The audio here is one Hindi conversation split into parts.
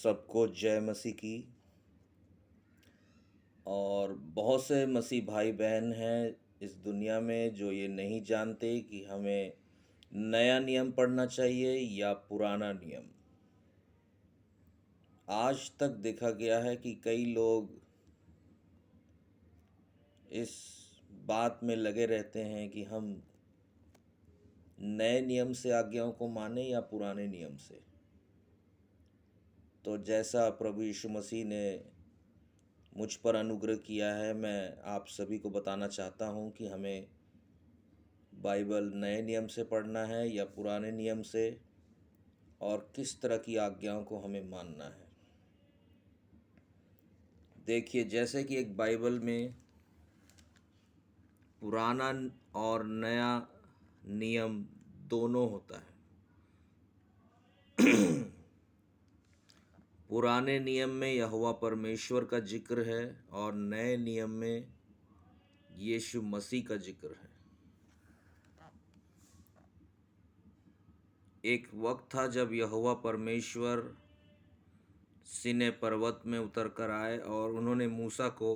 सबको जय मसीह की। और बहुत से मसीह भाई बहन हैं इस दुनिया में जो ये नहीं जानते कि हमें नया नियम पढ़ना चाहिए या पुराना नियम। आज तक देखा गया है कि कई लोग इस बात में लगे रहते हैं कि हम नए नियम से आज्ञाओं को माने या पुराने नियम से। तो जैसा प्रभु यीशु मसीह ने मुझ पर अनुग्रह किया है, मैं आप सभी को बताना चाहता हूँ कि हमें बाइबल नए नियम से पढ़ना है या पुराने नियम से, और किस तरह की आज्ञाओं को हमें मानना है। देखिए, जैसे कि एक बाइबल में पुराना और नया नियम दोनों होता है। पुराने नियम में यहोवा परमेश्वर का जिक्र है और नए नियम में यीशु मसीह का जिक्र है। एक वक्त था जब यहोवा परमेश्वर सीनै पर्वत में उतर कर आए और उन्होंने मूसा को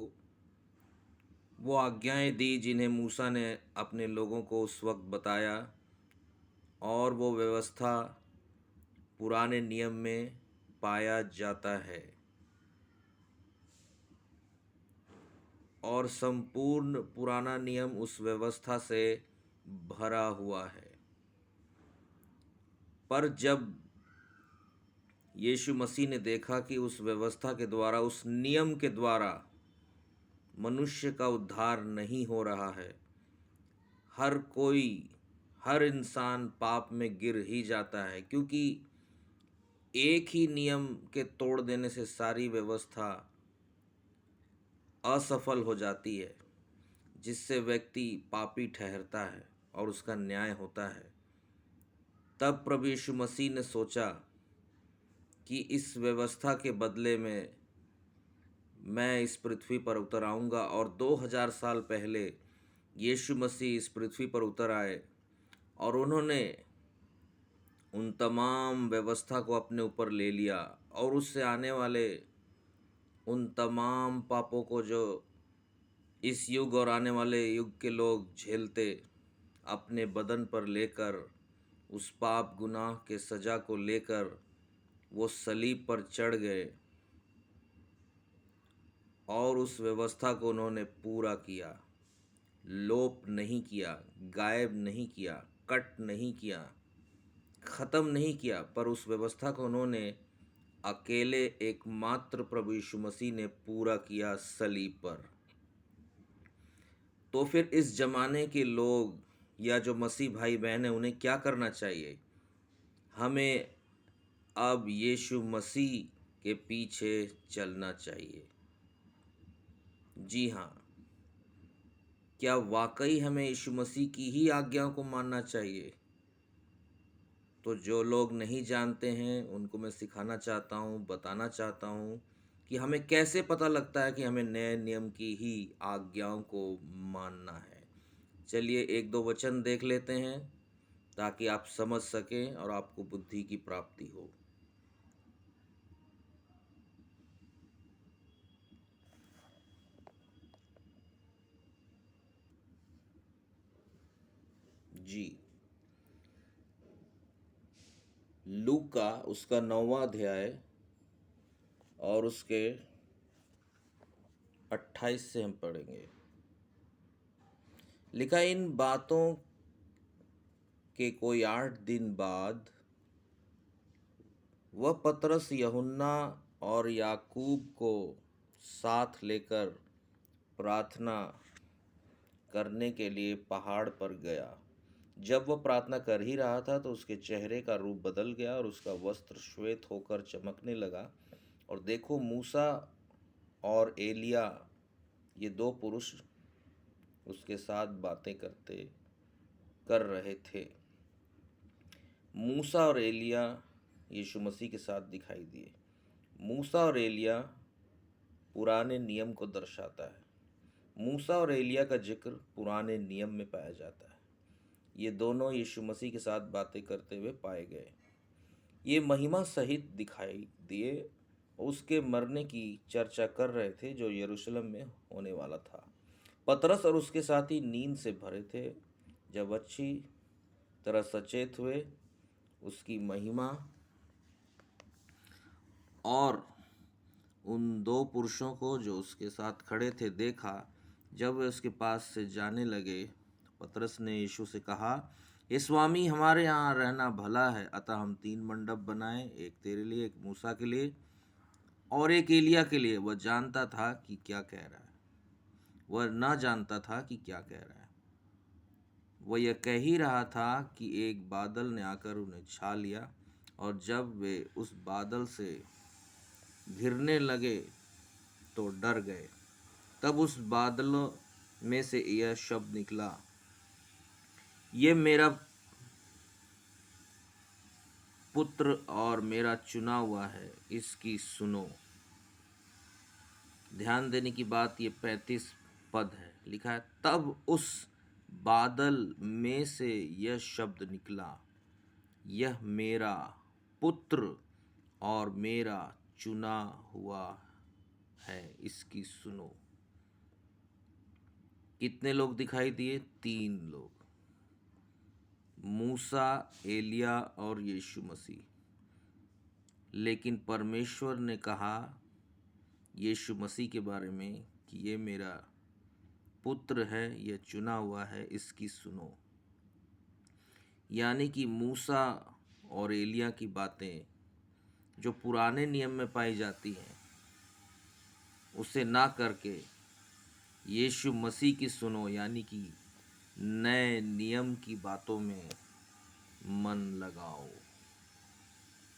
वो आज्ञाएं दी जिन्हें मूसा ने अपने लोगों को उस वक्त बताया, और वो व्यवस्था पुराने नियम में पाया जाता है। और संपूर्ण पुराना नियम उस व्यवस्था से भरा हुआ है। पर जब यीशु मसीह ने देखा कि उस व्यवस्था के द्वारा, उस नियम के द्वारा मनुष्य का उद्धार नहीं हो रहा है, हर इंसान पाप में गिर ही जाता है, क्योंकि एक ही नियम के तोड़ देने से सारी व्यवस्था असफल हो जाती है, जिससे व्यक्ति पापी ठहरता है और उसका न्याय होता है। तब प्रभु यीशु मसीह ने सोचा कि इस व्यवस्था के बदले में मैं इस पृथ्वी पर उतर आऊँगा, और 2000 साल पहले यीशु मसीह इस पृथ्वी पर उतर आए और उन्होंने उन तमाम व्यवस्था को अपने ऊपर ले लिया, और उससे आने वाले उन तमाम पापों को जो इस युग और आने वाले युग के लोग झेलते, अपने बदन पर लेकर, उस पाप गुनाह के सज़ा को लेकर वो सलीब पर चढ़ गए और उस व्यवस्था को उन्होंने पूरा किया। लोप नहीं किया, गायब नहीं किया, कट नहीं किया, ख़त्म नहीं किया, पर उस व्यवस्था को उन्होंने अकेले एकमात्र प्रभु यीशु मसीह ने पूरा किया सलीब पर। तो फिर इस ज़माने के लोग या जो मसीह भाई बहन हैं, उन्हें क्या करना चाहिए? हमें अब यीशु मसीह के पीछे चलना चाहिए। जी हाँ, क्या वाकई हमें यीशु मसीह की ही आज्ञाओं को मानना चाहिए? तो जो लोग नहीं जानते हैं उनको मैं सिखाना चाहता हूँ, बताना चाहता हूँ कि हमें कैसे पता लगता है कि हमें नए नियम की ही आज्ञाओं को मानना है। चलिए एक दो वचन देख लेते हैं ताकि आप समझ सकें और आपको बुद्धि की प्राप्ति हो। जी, लूका उसका 9वां अध्याय और उसके 28 से हम पढ़ेंगे। लिखा, इन बातों के कोई 8 दिन बाद वह पतरस, यूहन्ना और याकूब को साथ लेकर प्रार्थना करने के लिए पहाड़ पर गया। जब वह प्रार्थना कर ही रहा था तो उसके चेहरे का रूप बदल गया और उसका वस्त्र श्वेत होकर चमकने लगा। और देखो, मूसा और एलिया, ये दो पुरुष उसके साथ बातें कर रहे थे। मूसा और एलिया यीशु मसीह के साथ दिखाई दिए। मूसा और एलिया पुराने नियम को दर्शाता है। मूसा और एलिया का जिक्र पुराने नियम में पाया जाता है। ये दोनों यीशु मसीह के साथ बातें करते हुए पाए गए। ये महिमा सहित दिखाई दिए उसके मरने की चर्चा कर रहे थे जो यरूशलेम में होने वाला था। पतरस और उसके साथी नींद से भरे थे। जब अच्छी तरह सचेत हुए, उसकी महिमा और उन दो पुरुषों को जो उसके साथ खड़े थे देखा। जब वे उसके पास से जाने लगे तो पतरस ने यीशु से कहा, हे स्वामी, हमारे यहाँ रहना भला है, अतः हम 3 मंडप बनाए, एक तेरे लिए, एक मूसा के लिए और एक एलिया के लिए। वह जानता था कि क्या कह रहा है, वह न जानता था कि क्या कह रहा है। वह यह कह ही रहा था कि एक बादल ने आकर उन्हें छा लिया, और जब वे उस बादल से घिरने लगे तो डर गए। तब उस बादलों में से यह शब्द निकला, ये मेरा पुत्र और मेरा चुना हुआ है, इसकी सुनो। ध्यान देने की बात, ये 35 पद है, लिखा है, तब उस बादल में से यह शब्द निकला, यह मेरा पुत्र और मेरा चुना हुआ है, इसकी सुनो। कितने लोग दिखाई दिए? 3 लोग, मूसा, एलिया और यीशु मसीह। लेकिन परमेश्वर ने कहा यीशु मसीह के बारे में कि ये मेरा पुत्र है, यह चुना हुआ है, इसकी सुनो। यानी कि मूसा और एलिया की बातें जो पुराने नियम में पाई जाती हैं, उसे ना करके यीशु मसीह की सुनो, यानी कि नए नियम की बातों में मन लगाओ।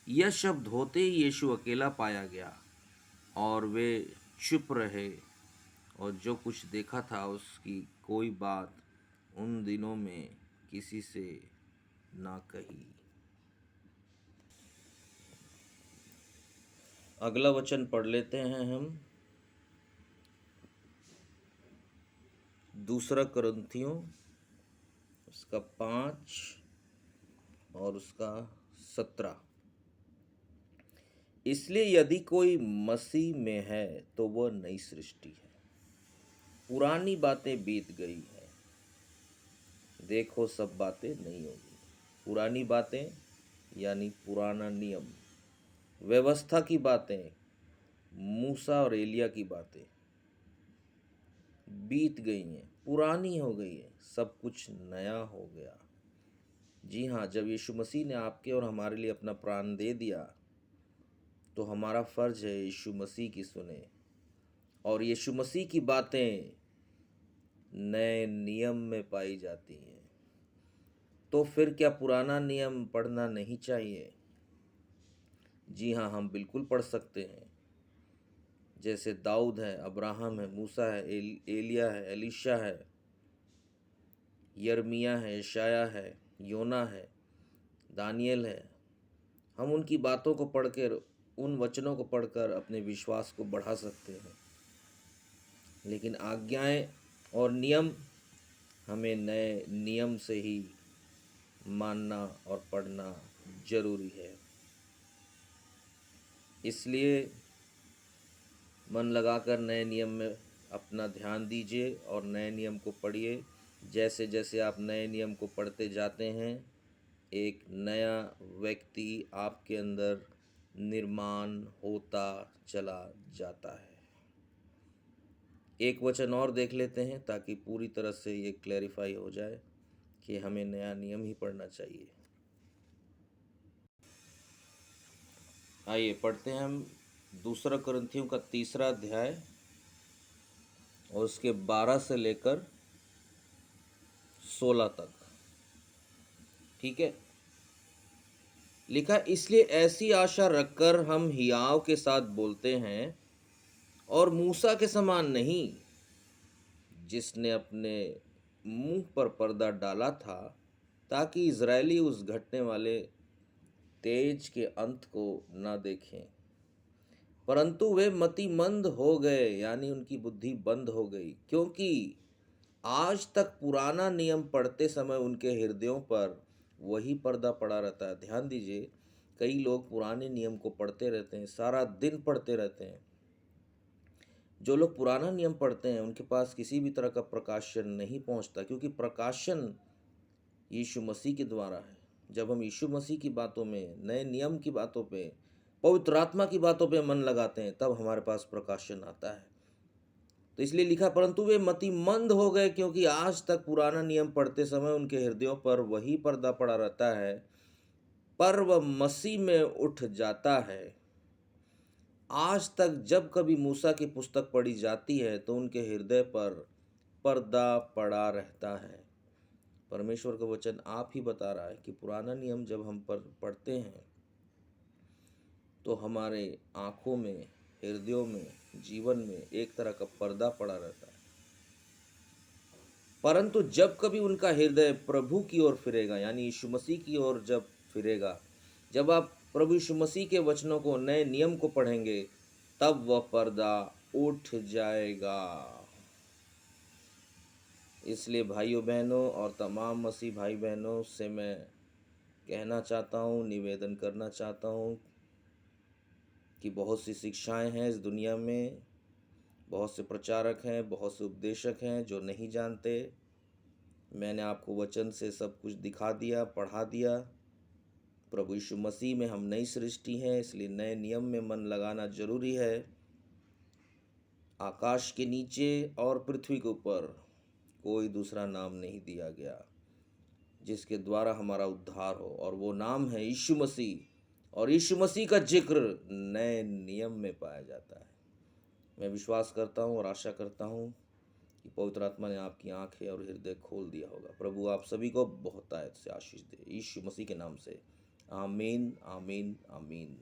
यह शब्द होते ही यीशु अकेला पाया गया और वे चुप रहे, और जो कुछ देखा था उसकी कोई बात उन दिनों में किसी से ना कही। अगला वचन पढ़ लेते हैं हम, 2 कुरिन्थियों उसका 5 और उसका 17। इसलिए यदि कोई मसीह में है तो वह नई सृष्टि है, पुरानी बातें बीत गई है, देखो सब बातें नई होगी। पुरानी बातें यानी पुराना नियम, व्यवस्था की बातें, मूसा और एलिया की बातें बीत गई हैं, पुरानी हो गई है, सब कुछ नया हो गया। जी हाँ, जब यीशु मसीह ने आपके और हमारे लिए अपना प्राण दे दिया तो हमारा फर्ज है यीशु मसीह की सुने, और यीशु मसीह की बातें नए नियम में पाई जाती हैं। तो फिर क्या पुराना नियम पढ़ना नहीं चाहिए? जी हाँ, हम बिल्कुल पढ़ सकते हैं। जैसे दाऊद है, अब्राहम है, मूसा है, एलिया है, एलीशा है, यर्मिया है, यशाया है, योना है, दानियल है। हम उनकी बातों को पढ़कर, उन वचनों को पढ़कर अपने विश्वास को बढ़ा सकते हैं। लेकिन आज्ञाएं और नियम हमें नए नियम से ही मानना और पढ़ना जरूरी है। इसलिए मन लगाकर नए नियम में अपना ध्यान दीजिए और नए नियम को पढ़िए। जैसे जैसे आप नए नियम को पढ़ते जाते हैं, एक नया व्यक्ति आपके अंदर निर्माण होता चला जाता है। एक वचन और देख लेते हैं ताकि पूरी तरह से ये क्लैरिफाई हो जाए कि हमें नया नियम ही पढ़ना चाहिए। आइए पढ़ते हैं हम 2 कुरिन्थियों का 3 अध्याय और उसके 12 से लेकर 16 तक। ठीक है, लिखा, इसलिए ऐसी आशा रखकर हम हियाव के साथ बोलते हैं और मूसा के समान नहीं, जिसने अपने मुंह पर पर्दा डाला था ताकि इजरायली उस घटने वाले तेज के अंत को न देखें, परंतु वे मतिमंद हो गए, यानी उनकी बुद्धि बंद हो गई, क्योंकि आज तक पुराना नियम पढ़ते समय उनके हृदयों पर वही पर्दा पड़ा रहता है। ध्यान दीजिए, कई लोग पुराने नियम को पढ़ते रहते हैं, सारा दिन पढ़ते रहते हैं। जो लोग पुराना नियम पढ़ते हैं उनके पास किसी भी तरह का प्रकाशन नहीं पहुंचता, क्योंकि प्रकाशन यीशु मसीह के द्वारा है। जब हम यीशु मसीह की बातों में, नए नियम की बातों पे, पवित्र आत्मा की बातों पे मन लगाते हैं, तब हमारे पास प्रकाशन आता है। तो इसलिए लिखा, परंतु वे मतिमंद हो गए, क्योंकि आज तक पुराना नियम पढ़ते समय उनके हृदयों पर वही पर्दा पड़ा रहता है, पर वह मसीह में उठ जाता है। आज तक जब कभी मूसा की पुस्तक पढ़ी जाती है तो उनके हृदय पर पर्दा पड़ा रहता है। परमेश्वर का वचन आप ही बता रहा है कि पुराना नियम जब हम पर पढ़ते हैं तो हमारे आँखों में, हृदयों में, जीवन में एक तरह का पर्दा पड़ा रहता है। परंतु जब कभी उनका हृदय प्रभु की ओर फिरेगा, यानी यीशु मसीह की ओर जब फिरेगा, जब आप प्रभु यीशु मसीह के वचनों को, नए नियम को पढ़ेंगे, तब वह पर्दा उठ जाएगा। इसलिए भाइयों बहनों और तमाम मसीह भाई बहनों से मैं कहना चाहता हूँ, निवेदन करना चाहता हूँ कि बहुत सी शिक्षाएं हैं इस दुनिया में, बहुत से प्रचारक हैं, बहुत से उपदेशक हैं जो नहीं जानते। मैंने आपको वचन से सब कुछ दिखा दिया, पढ़ा दिया। प्रभु यीशु मसीह में हम नई सृष्टि हैं, इसलिए नए नियम में मन लगाना जरूरी है। आकाश के नीचे और पृथ्वी के ऊपर कोई दूसरा नाम नहीं दिया गया जिसके द्वारा हमारा उद्धार हो, और वो नाम है यीशु मसीह। और यीशु मसीह का जिक्र नए नियम में पाया जाता है। मैं विश्वास करता हूँ और आशा करता हूँ कि पवित्र आत्मा ने आपकी आंखें और हृदय खोल दिया होगा। प्रभु आप सभी को बहुत आयत से आशीष दे, यीशु मसीह के नाम से। आमीन, आमीन, आमीन।